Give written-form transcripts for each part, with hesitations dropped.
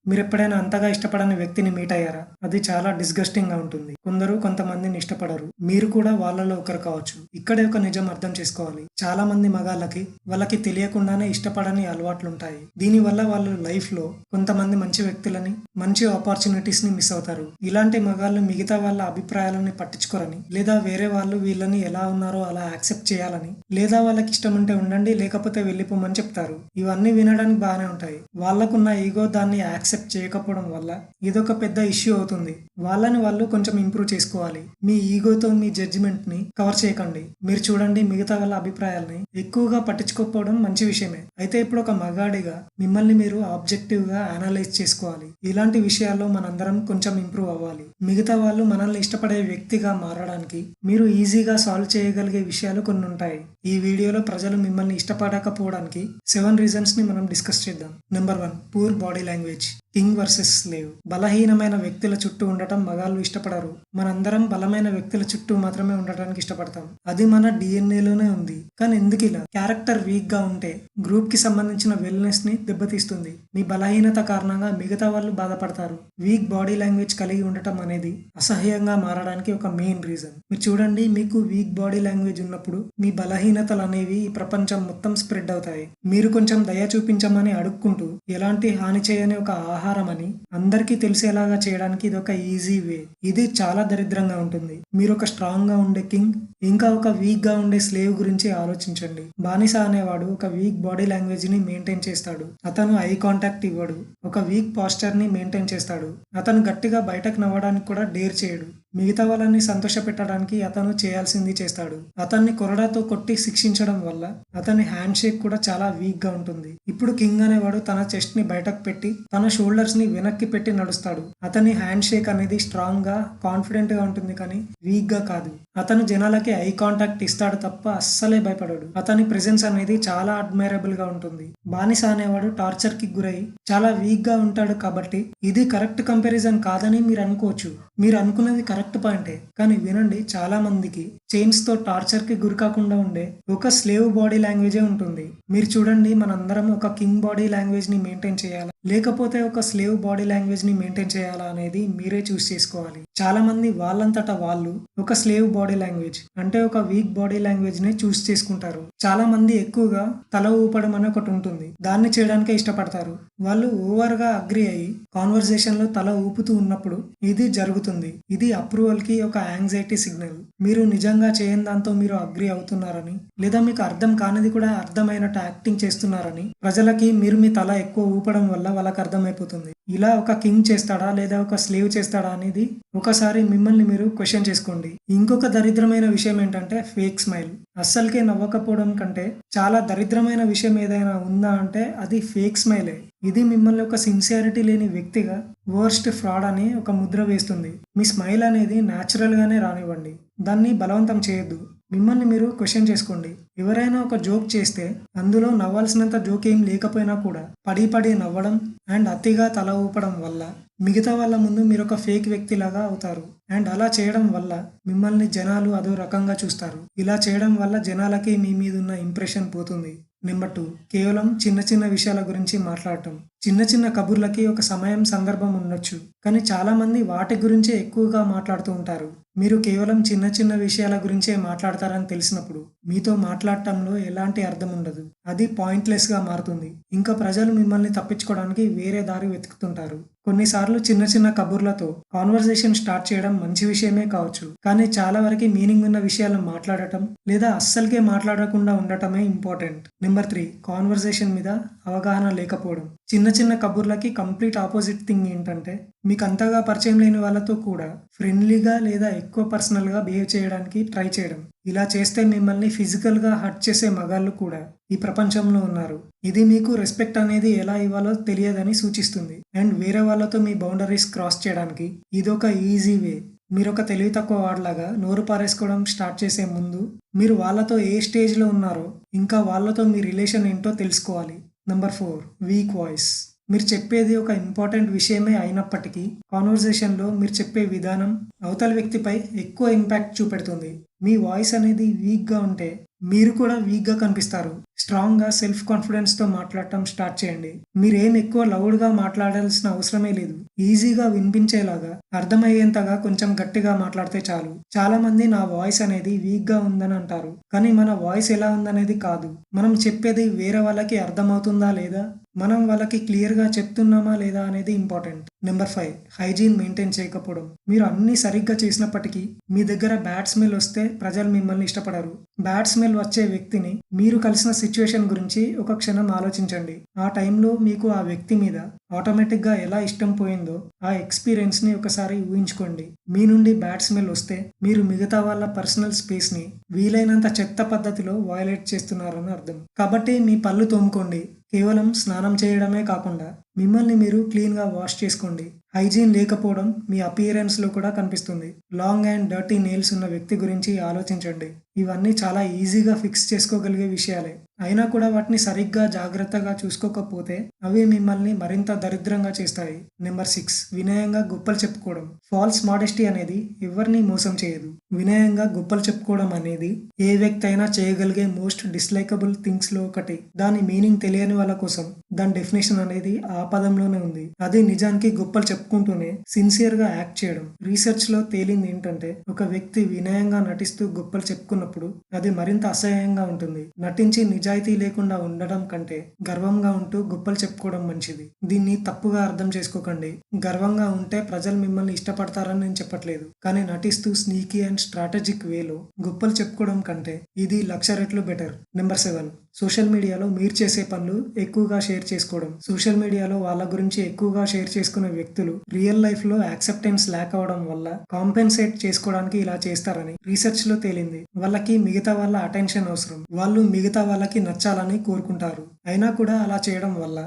మీరెప్పుడైనా అంతగా ఇష్టపడని వ్యక్తిని మీట్ అయ్యారా? అది చాలా డిస్‌గస్టింగ్‌గా ఉంటుంది. కొంతమందిని ఇష్టపడరు. మీరు కూడా వాళ్ళలో ఒకరు కావచ్చు. ఇక్కడే ఒక నిజం అర్థం చేసుకోవాలి. చాలా మంది మగాళ్ళకి వాళ్ళకి తెలియకుండానే ఇష్టపడని అలవాట్లుంటాయి. దీనివల్ల వాళ్ళు లైఫ్‌లో కొంతమంది మంచి వ్యక్తులని, మంచి ఆపర్చునిటీస్‌ని మిస్ అవుతారు. ఇలాంటి మగాళ్ళు మిగతా వాళ్ళ అభిప్రాయాలని పట్టించుకోరని, లేదా వేరే వాళ్ళు వీళ్ళని ఎలా ఉన్నారో అలా యాక్సెప్ట్ చేయాలని, లేదా వాళ్ళకి ఇష్టముంటే ఉండండి లేకపోతే వెళ్ళిపోమని చెప్తారు. ఇవన్నీ వినడానికి బానే ఉంటాయి. వాళ్ళకున్న ఈగో దాన్ని యాక్సెప్ట్ చేయకపోవడం వల్ల ఇదొక పెద్ద ఇష్యూ అవుతుంది. వాళ్ళని వాళ్ళు కొంచెం ఇంప్రూవ్ చేసుకోవాలి. మీ ఈగోతో మీ జడ్జిమెంట్ ని కవర్ చేయకండి. మీరు చూడండి, మిగతా వాళ్ళ అభిప్రాయాల్ని ఎక్కువగా పట్టించుకోకపోవడం మంచి విషయమే. అయితే ఇప్పుడు ఒక మగాడిగా మిమ్మల్ని మీరు ఆబ్జెక్టివ్ గా అనలైజ్ చేసుకోవాలి. ఇలాంటి విషయాల్లో మనందరం కొంచెం ఇంప్రూవ్ అవ్వాలి. మిగతా వాళ్ళు మనల్ని ఇష్టపడే వ్యక్తిగా మారడానికి మీరు ఈజీగా సాల్వ్ చేయగలిగే విషయాలు కొన్ని ఉంటాయి. ఈ వీడియోలో ప్రజలు మిమ్మల్ని ఇష్టపడకపోవడానికి 7 రీజన్స్ ని మనం డిస్కస్ చేద్దాం. Number 1, poor body language. King versus slave. బలహీనమైన వ్యక్తుల చుట్టూ ఉండటం మగాళ్ళు ఇష్టపడరు. మనందరం బలమైన వ్యక్తుల చుట్టూ మాత్రమే ఉండటానికి ఇష్టపడతాం. అది మన డిఎన్ఏలోనే ఉంది. కానీ ఎందుకు ఇలా? క్యారెక్టర్ వీక్ గా ఉంటే గ్రూప్ కి సంబంధించిన వెల్నెస్ ని దెబ్బతీస్తుంది. మీ బలహీనత కారణంగా మిగతా వాళ్ళు బాధపడతారు. వీక్ బాడీ లాంగ్వేజ్ కలిగి ఉండటం అనేది అసహ్యంగా మారడానికి ఒక మెయిన్ రీజన్. మీరు చూడండి, మీకు వీక్ బాడీ లాంగ్వేజ్ ఉన్నప్పుడు మీ బలహీనతలు అనేవి ఈ ప్రపంచం మొత్తం స్ప్రెడ్ అవుతాయి. మీరు కొంచెం దయ చూపించమని అడుక్కుంటూ ఎలాంటి హాని చేయని ఒక ఆహారం అని అందరికీ తెలిసేలాగా చేయడానికి ఇది ఒక ఈజీ వే. ఇది చాలా దరిద్రంగా ఉంటుంది. మీరు ఒక స్ట్రాంగ్ గా ఉండే కింగ్ ఇంకా ఒక వీక్ గా ఉండే స్లేవ్ గురించి ఆలోచించండి. బానిస అనేవాడు ఒక వీక్ బాడీ లాంగ్వేజ్ ని మెయింటైన్ చేస్తాడు. అతను ఐ కాంటాక్ట్ ఇవ్వడు. ఒక వీక్ పాస్చర్ ని మెయింటైన్ చేస్తాడు. అతను గట్టిగా బయటకు నవ్వడానికి కూడా డేర్ చేయడు. మిగతా వాళ్ళని సంతోష పెట్టడానికి అతను చేయాల్సింది చేస్తాడు. అతన్ని కొరడాతో కొట్టి శిక్షించడం వల్ల అతని హ్యాండ్ షేక్ కూడా చాలా వీక్ గా ఉంటుంది. ఇప్పుడు కింగ్ అనేవాడు తన చెస్ట్ ని బయటకు పెట్టి తన షోల్డర్స్ ని వెనక్కి పెట్టి నడుస్తాడు. అతని హ్యాండ్ షేక్ అనేది స్ట్రాంగ్ గా, కాన్ఫిడెంట్ గా ఉంటుంది, కానీ వీక్ గా కాదు. అతను జనాలకి ఐ కాంటాక్ట్ ఇస్తాడు తప్ప అస్సలే భయపడడు. అతని ప్రెజెన్స్ అనేది చాలా అడ్మైరబుల్ గా ఉంటుంది. బానిస అనేవాడు టార్చర్ కి గురై చాలా వీక్ గా ఉంటాడు. కాబట్టి ఇది కరెక్ట్ కంపారిజన్ కాదని మీరు అనుకోవచ్చు. మీరు అనుకున్నది కరెక్ట్ పాయింటే, కానీ వినండి, చాలా మందికి చైన్స్ తో టార్చర్ కి గురి కాకుండా ఉండే ఒక స్లేవ్ బాడీ లాంగ్వేజే ఉంటుంది. మీరు చూడండి, మనందరం ఒక కింగ్ బాడీ లాంగ్వేజ్ ని మెయింటైన్ చేయాలా లేకపోతే ఒక స్లేవ్ బాడీ లాంగ్వేజ్ ని మెయింటైన్ చేయాలా అనేది మీరే చూస్ చేసుకోవాలి. చాలా మంది వాళ్ళంతటా వాళ్ళు ఒక స్లేవ్ బాడీ లాంగ్వేజ్ అంటే ఒక వీక్ బాడీ లాంగ్వేజ్ ని చూస్ చేసుకుంటారు. చాలా మంది ఎక్కువగా తల ఊపడం అని ఒకటి ఉంటుంది. దాన్ని చేయడానికే ఇష్టపడతారు. వాళ్ళు ఓవర్ గా అగ్రి అయ్యి కాన్వర్సేషన్ లో తల ఊపుతూ ఉన్నప్పుడు ఇది జరుగుతుంది. ఇది అప్రూవల్ కి ఒక యాంగ్జైటీ సిగ్నల్. మీరు నిజంగా చేయని దాంతో మీరు అగ్రి అవుతున్నారని, లేదా మీకు అర్థం కానిది కూడా అర్థమైనట్టు యాక్టింగ్ చేస్తున్నారని ప్రజలకి మీరు మీ తల ఎక్కువ ఊపడం వల్ల వాళ్ళకి అర్థమైపోతుంది. ఇలా ఒక కింగ్ చేస్తాడా లేదా ఒక స్లేవ్ చేస్తాడా అనేది ఒకసారి మిమ్మల్ని మీరు క్వశ్చన్ చేసుకోండి. ఇంకొక దరిద్రమైన విషయం ఏంటంటే ఫేక్ స్మైల్. అస్సలకే నవ్వకపోవడం కంటే చాలా దరిద్రమైన విషయం ఏదైనా ఉందా అంటే అది ఫేక్ స్మైలే. ఇది మిమ్మల్ని ఒక సిన్సియారిటీ లేని వ్యక్తిగా, వర్స్ట్ ఫ్రాడ్ అని ఒక ముద్ర వేస్తుంది. మీ స్మైల్ అనేది న్యాచురల్ గానే రానివ్వండి. దాన్ని బలవంతం చేయొద్దు. మిమ్మల్ని మీరు క్వశ్చన్ చేసుకోండి. ఎవరైనా ఒక జోక్ చేస్తే అందులో నవ్వాల్సినంత జోక్ ఏం లేకపోయినా కూడా పడి నవ్వడం అండ్ అతిగా తల ఊపడం వల్ల మిగతా వాళ్ళ ముందు మీరు ఒక ఫేక్ వ్యక్తిలాగా అవుతారు. అండ్ అలా చేయడం వల్ల మిమ్మల్ని జనాలు అదో రకంగా చూస్తారు. ఇలా చేయడం వల్ల జనాలకి మీ మీద ఉన్న ఇంప్రెషన్ పోతుంది. నెంబర్ 2, కేవలం చిన్న చిన్న విషయాల గురించి మాట్లాడటం. చిన్న చిన్న కబుర్లకి ఒక సమయం, సందర్భం ఉండొచ్చు, కానీ చాలా మంది వాటి గురించే ఎక్కువగా మాట్లాడుతూ ఉంటారు. మీరు కేవలం చిన్న చిన్న విషయాల గురించే మాట్లాడతారని తెలిసినప్పుడు మీతో మాట్లాడటంలో ఎలాంటి అర్థం ఉండదు. అది పాయింట్లెస్ గా మారుతుంది. ఇంకా ప్రజలు మిమ్మల్ని తప్పించుకోవడానికి వేరే దారి వెతుకుతుంటారు. కొన్నిసార్లు చిన్న చిన్న కబుర్లతో కాన్వర్సేషన్ స్టార్ట్ చేయడం మంచి విషయమే కావచ్చు, కానీ చాలా వరకు మీనింగ్ ఉన్న విషయాలను మాట్లాడటం లేదా అస్సలకే మాట్లాడకుండా ఉండటమే ఇంపార్టెంట్. నెంబర్ 3, కాన్వర్సేషన్ మీద అవగాహన లేకపోవడం. చిన్న చిన్న కబుర్లకి కంప్లీట్ ఆపోజిట్ థింగ్ ఏంటంటే మీకు అంతగా పరిచయం లేని వాళ్ళతో కూడా ఫ్రెండ్లీగా లేదా ఎక్కువ పర్సనల్ గా బిహేవ్ చేయడానికి ట్రై చేయడం. ఇలా చేస్తే మిమ్మల్ని ఫిజికల్ గా హర్ట్ చేసే మగాళ్ళు కూడా ఈ ప్రపంచంలో ఉన్నారు. ఇది మీకు రెస్పెక్ట్ అనేది ఎలా ఇవ్వాలో తెలియదని సూచిస్తుంది. అండ్ వేరే వాళ్ళతో మీ బౌండరీస్ క్రాస్ చేయడానికి ఇదొక ఈజీ వే. మీరు ఒక తెలివి తక్కువ వాడిలాగా నోరు పారేసుకోవడం స్టార్ట్ చేసే ముందు మీరు వాళ్ళతో ఏ స్టేజ్ లో ఉన్నారో ఇంకా వాళ్ళతో మీ రిలేషన్ ఏంటో తెలుసుకోవాలి. Number 4, week voice. మీరు చెప్పేది ఒక ఇంపార్టెంట్ విషయమే అయినప్పటికీ కాన్వర్సేషన్లో మీరు చెప్పే విధానం అవతల వ్యక్తిపై ఎక్కువ ఇంపాక్ట్ చూపెడుతుంది. మీ వాయిస్ అనేది వీక్గా ఉంటే మీరు కూడా వీక్గా కనిపిస్తారు. స్ట్రాంగ్‌గా సెల్ఫ్ కాన్ఫిడెన్స్‌తో మాట్లాడటం స్టార్ట్ చేయండి. మీరేం ఎక్కువ లౌడ్‌గా మాట్లాడాల్సిన అవసరమే లేదు. ఈజీగా వినిపించేలాగా, అర్థమయ్యేంతగా కొంచెం గట్టిగా మాట్లాడితే చాలు. చాలామంది నా వాయిస్ అనేది వీక్‌గా ఉందని అంటారు. కానీ మన వాయిస్ ఎలా ఉందనేది కాదు. మనం చెప్పేది వేరే వాళ్ళకి అర్థమవుతుందా లేదా? మనం వాళ్ళకి క్లియర్‌గా చెప్తున్నామా లేదా అనేది ఇంపార్టెంట్. నెంబర్ 5 హైజీన్ మెయింటైన్ చేయకపోవడం. మీరు అన్నీ సరిగ్గా చేసినప్పటికీ మీ దగ్గర బ్యాడ్ స్మెల్ వస్తే ప్రజలు మిమ్మల్ని ఇష్టపడరు. బ్యాడ్ స్మెల్ వచ్చే వ్యక్తిని మీరు కలిసిన సిట్యుయేషన్ గురించి ఒక క్షణం ఆలోచించండి. ఆ టైంలో మీకు ఆ వ్యక్తి మీద ఆటోమేటిక్‌గా ఎలా ఇష్టం పోయిందో ఆ ఎక్స్‌పీరియన్స్‌ని ఒకసారి ఊహించుకోండి. మీ నుండి బ్యాడ్ స్మెల్ వస్తే మీరు మిగతా వాళ్ళ పర్సనల్ స్పేస్‌ని వీలైనంత చెత్త పద్ధతిలో వయలేట్ చేస్తున్నారని అర్థం. కాబట్టి మీ పళ్ళు తోముకోండి. కేవలం స్నానం చేయడమే కాకుండా మిమ్మల్ని మీరు క్లీన్‌గా వాష్ చేసుకోండి. హైజీన్ లేకపోవడం మీ అపియరెన్స్‌లో కూడా కనిపిస్తుంది. లాంగ్ అండ్ డర్టీ నెయిల్స్ ఉన్న వ్యక్తి గురించి ఆలోచించండి. ఇవన్నీ చాలా ఈజీగా ఫిక్స్ చేసుకోగలిగే విషయాలే. అయినా కూడా వాటిని సరిగ్గా జాగ్రత్తగా చూసుకోకపోతే అవి మిమ్మల్ని మరింత దరిద్రంగా చేస్తాయి. నెంబర్ 6 వినయంగా గొప్పలు చెప్పుకోవడం. ఫాల్స్ మోడెస్టీ అనేది ఎవరిని మోసం చేయదు. వినయంగా గొప్పలు చెప్పుకోవడం అనేది ఏ వ్యక్తి అయినా చేయగలిగే మోస్ట్ డిస్లైకబుల్ థింగ్స్‌లో ఒకటి. దాని మీనింగ్ తెలియని వాళ్ళ కోసం దాని డెఫినేషన్ అనేది ఆ పదంలోనే ఉంది. అది నిజానికి గొప్పలు చెప్పుకుంటూనే సిన్సియర్‌గా యాక్ట్ చేయడం. రీసెర్చ్‌లో తేలింది ఏంటంటే ఒక వ్యక్తి వినయంగా నటిస్తూ గొప్పలు చెప్పుకున్నప్పుడు అది మరింత అసహ్యంగా ఉంటుంది. నటించి నిజాయితీ లేకుండా ఉండడం కంటే గర్వంగా ఉంటూ గొప్పలు చెప్పుకోవడం మంచిది. దీన్ని తప్పుగా అర్థం చేసుకోకండి. గర్వంగా ఉంటే ప్రజలు మిమ్మల్ని ఇష్టపడతారని నేను చెప్పట్లేదు. కానీ నటిస్తూ స్నీకీ అండ్ స్ట్రాటజిక్ వేలో గొప్పలు చెప్పుకోవడం కంటే ఇది 1,00,000 రెట్లు బెటర్. నెంబర్ 7 సోషల్ మీడియాలో మీరు చేసే పనులు ఎక్కువగా షేర్ చేసుకోవడం. సోషల్ మీడియాలో వాళ్ళ గురించి ఎక్కువగా షేర్ చేసుకునే వ్యక్తులు రియల్ లైఫ్‌లో యాక్సెప్టెన్స్ ల్యాక్ అవ్వడం వల్ల కాంపెన్సేట్ చేసుకోవడానికి ఇలా చేస్తారని రీసెర్చ్‌లో తేలింది. వాళ్ళకి మిగతా వాళ్ళ అటెన్షన్ అవసరం. వాళ్ళు మిగతా వాళ్ళకి నచ్చాలని కోరుకుంటారు. అయినా కూడా అలా చేయడం వల్ల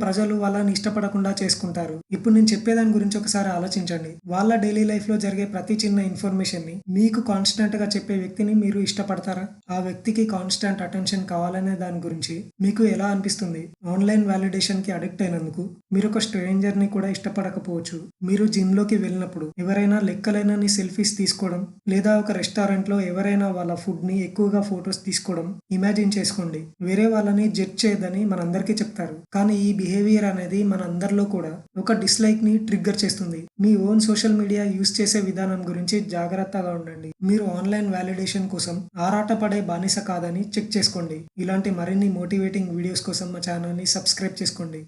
ప్రజలు వాళ్ళని ఇష్టపడకుండా చేసుకుంటారు. ఇప్పుడు నేను చెప్పేదాని గురించి ఒకసారి ఆలోచించండి. వాళ్ళ డైలీ లైఫ్‌లో జరిగే ప్రతి చిన్న ఇన్ఫర్మేషన్‌ని మీకు కాన్స్టెంట్‌గా చెప్పే వ్యక్తిని మీరు ఇష్టపడతారా? ఆ వ్యక్తికి కాన్స్టెంట్ అటెన్షన్ కావాలనే దాని గురించి మీకు ఎలా అనిపిస్తుంది? ఆన్‌లైన్ వాలిడేషన్‌కి అడిక్ట్ అయినందుకు మీరు ఒక స్ట్రేంజర్‌ని కూడా ఇష్టపడకపోవచ్చు. మీరు జిమ్‌లోకి వెళ్ళినప్పుడు ఎవరైనా లెక్కలేనన్ని సెల్ఫీస్ తీసుకోవడం లేదా ఒక రెస్టారెంట్‌లో ఎవరైనా వాళ్ళ ఫుడ్‌ని ఎక్కువగా ఫోటోస్ తీసుకోవడం ఇమాజిన్ చేసుకోండి. వేరే వాళ్ళని జడ్జ్ చేయొద్దని మనందరికీ చెప్తారు. కానీ ఈ బిహేవియర్ అనేది మనందరిలో కూడా ఒక డిస్లైక్‌ని ట్రిగ్గర్ చేస్తుంది. మీ ఓన్ సోషల్ మీడియా యూజ్ చేసే విధానం గురించి జాగ్రత్తగా ఉండండి. మీరు ఆన్‌లైన్ వాలిడేషన్ కోసం ఆరాటపడే బానిస కాదని చెక్ చేసుకోండి. ఇలాంటి మరిన్ని మోటివేటింగ్ వీడియోస్ కోసం మా ఛానల్‌ని సబ్స్క్రైబ్ చేసుకోండి.